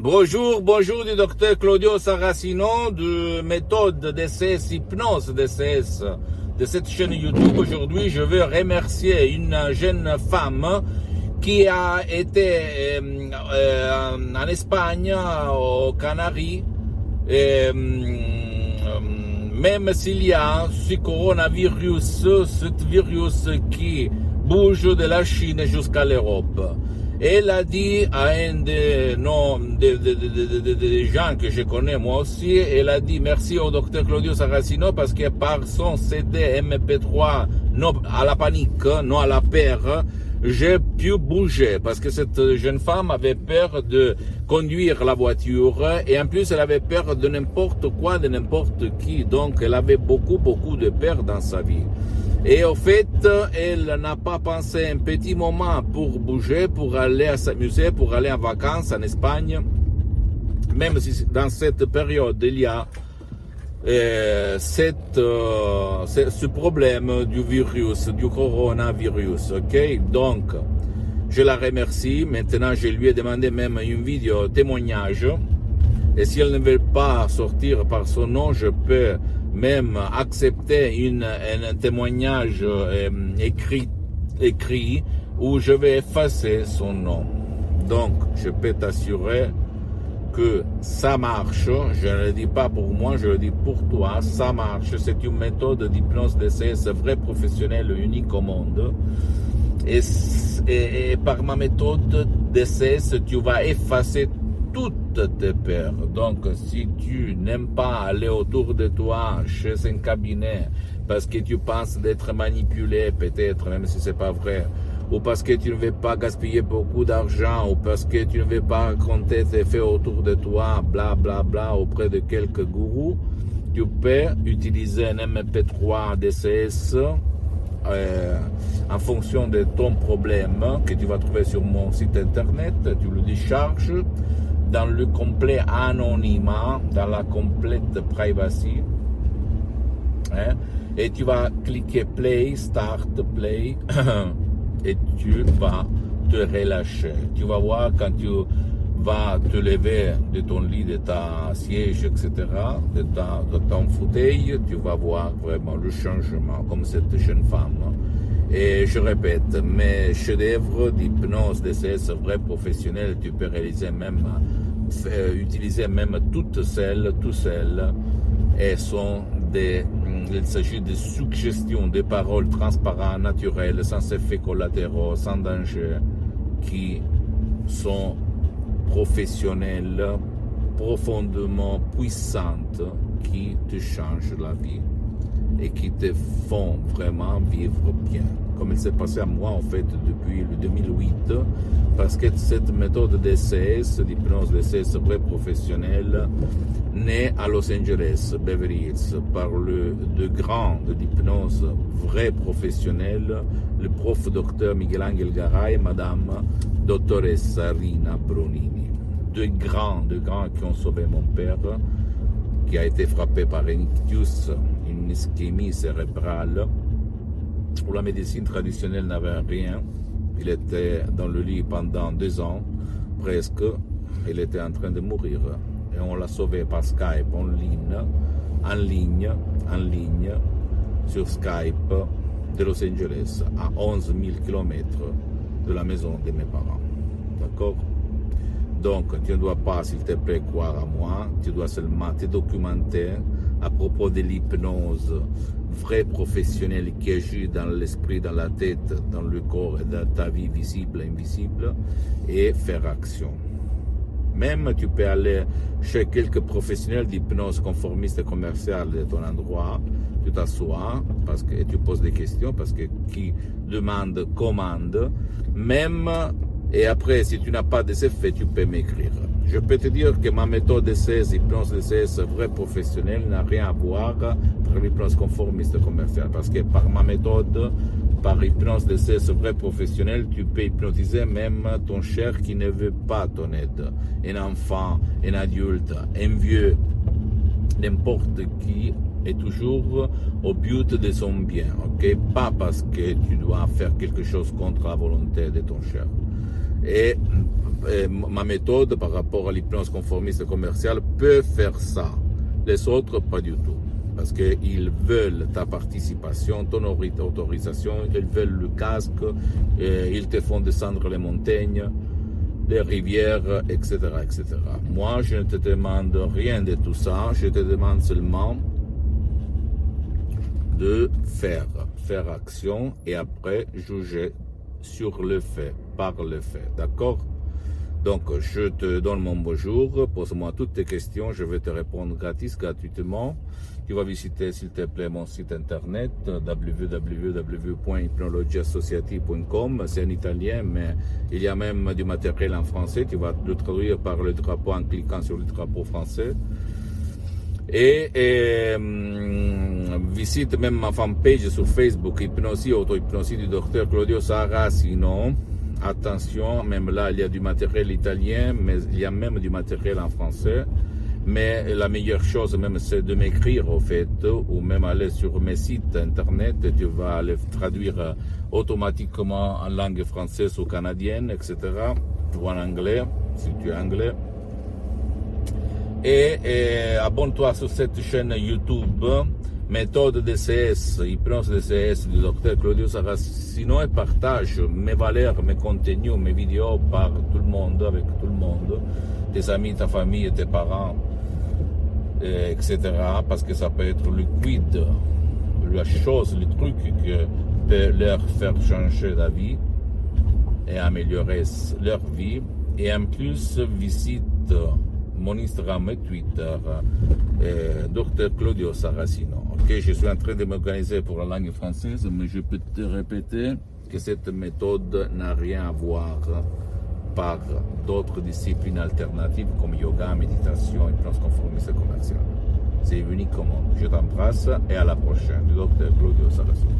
Bonjour du docteur Claudio Saracino de méthode DCS Hypnose DCS de cette chaîne YouTube. Aujourd'hui, je veux remercier une jeune femme qui a été en Espagne, aux Canaries, même s'il y a ce coronavirus, ce virus qui bouge de la Chine jusqu'à l'Europe. Elle a dit à un des gens que je connais moi aussi, elle a dit merci au docteur Claudio Saracino parce que par son CD MP3, non à la panique, non à la peur, j'ai pu bouger parce que cette jeune femme avait peur de conduire la voiture et en plus elle avait peur de n'importe quoi, de n'importe qui. Donc elle avait beaucoup de peur dans sa vie. Et au fait, elle n'a pas pensé un petit moment pour bouger, pour aller s'amuser, pour aller en vacances en Espagne. Même si dans cette période, il y a ce problème du virus, du coronavirus. Ok, donc, je la remercie. Maintenant, je lui ai demandé même une vidéo témoignage. Et si elle ne veut pas sortir par son nom, je peux même accepter un témoignage écrit où je vais effacer son nom. Donc, je peux t'assurer que ça marche. Je ne le dis pas pour moi, je le dis pour toi. Ça marche. C'est une méthode d'hypnose DCS vrai professionnelle, unique au monde. Et par ma méthode DCS, tu vas effacer toutes tes peurs. Donc, si tu n'aimes pas aller autour de toi, chez un cabinet, parce que tu penses d'être manipulé, peut-être, même si c'est pas vrai, ou parce que tu ne veux pas gaspiller beaucoup d'argent, ou parce que tu ne veux pas raconter tes faits autour de toi, bla bla bla, auprès de quelques gourous, tu peux utiliser un MP3 DCS en fonction de ton problème que tu vas trouver sur mon site internet. Tu le décharges dans le complet anonymat, dans la complète privacy, hein? Et tu vas cliquer play, start, play, et tu vas te relâcher. Tu vas voir quand tu vas te lever de ton lit, de ta siège, etc., de ton fauteuil, tu vas voir vraiment le changement, comme cette jeune femme. Et je répète, mes chefs-d'œuvre d'hypnose DCS vrai professionnel, tu peux réaliser même, utiliser même toutes celles, et il s'agit de suggestions, de paroles transparentes, naturelles, sans effets collatéraux, sans danger, qui sont professionnelles, profondément puissantes, qui te changent la vie et qui te font vraiment vivre bien. Comme il s'est passé à moi en fait depuis le 2008, parce que cette méthode DCS, d'hypnose DCS vrai professionnelle, née à Los Angeles, Beverly Hills, par le grand d'hypnose vrai professionnel, le prof docteur Miguel Angel Garay et madame dottoressa Rina Bronini. Deux grands qui ont sauvé mon père, qui a été frappé par un ictus, une ischémie cérébrale, où la médecine traditionnelle n'avait rien. Il était dans le lit pendant 2 ans, presque. Il était en train de mourir. Et on l'a sauvé par Skype, en ligne, sur Skype, de Los Angeles, à 11 000 km de la maison de mes parents. D'accord? Donc, tu ne dois pas, s'il te plaît, croire à moi. Tu dois seulement te documenter à propos de l'hypnose vraie professionnelle qui agit dans l'esprit, dans la tête, dans le corps et dans ta vie visible et invisible, et faire action. Même tu peux aller chez quelques professionnels d'hypnose conformiste et commerciale de ton endroit, tu t'assois et tu poses des questions parce que qui demande commande. Même et après, si tu n'as pas des effets, tu peux m'écrire. Je peux te dire que ma méthode DCS, hypnose DCS vrai professionnel, n'a rien à voir avec l'hypnose conformiste commerciale. Parce que par ma méthode, par hypnose DCS vrai professionnel, tu peux hypnotiser même ton cher qui ne veut pas ton aide. Un enfant, un adulte, un vieux, n'importe qui est toujours au but de son bien. Ok? Pas parce que tu dois faire quelque chose contre la volonté de ton cher. Et ma méthode par rapport à l'hypnose conformiste commerciale peut faire ça. Les autres, pas du tout. Parce qu'ils veulent ta participation, ton autorisation, ils veulent le casque, ils te font descendre les montagnes, les rivières, etc., etc. Moi, je ne te demande rien de tout ça, je te demande seulement de faire action et après juger sur le fait, par le fait, d'accord? Donc, je te donne mon bonjour, pose-moi toutes tes questions, je vais te répondre gratuitement. Tu vas visiter, s'il te plaît, mon site internet www.hypnologieassociative.com. C'est en italien, mais il y a même du matériel en français. Tu vas le traduire par le drapeau en cliquant sur le drapeau français. Et visite même ma fanpage sur Facebook, Hypnosie, auto-hypnosie du docteur Claudio Saracino. Attention, même là, il y a du matériel italien, mais il y a même du matériel en français. Mais la meilleure chose même, c'est de m'écrire, au fait, ou même aller sur mes sites internet, et tu vas les traduire automatiquement en langue française ou canadienne, etc., ou en anglais, si tu es anglais. Et abonne-toi sur cette chaîne YouTube, méthode DCS, hypnose DCS du docteur Claudio Saracino, et partage mes valeurs, mes contenus, mes vidéos par tout le monde, avec tout le monde, tes amis, ta famille, tes parents, etc. Parce que ça peut être le quid, la chose, le truc qui peut leur faire changer d'avis et améliorer leur vie. Et en plus, visite mon Instagram et Twitter, Dr Claudio Saracino. Ok, je suis en train de m'organiser pour la langue française, mais je peux te répéter que cette méthode n'a rien à voir par d'autres disciplines alternatives comme yoga, méditation, hypnose conformiste commerciale. C'est unique au monde. Je t'embrasse et à la prochaine. Dr Claudio Saracino.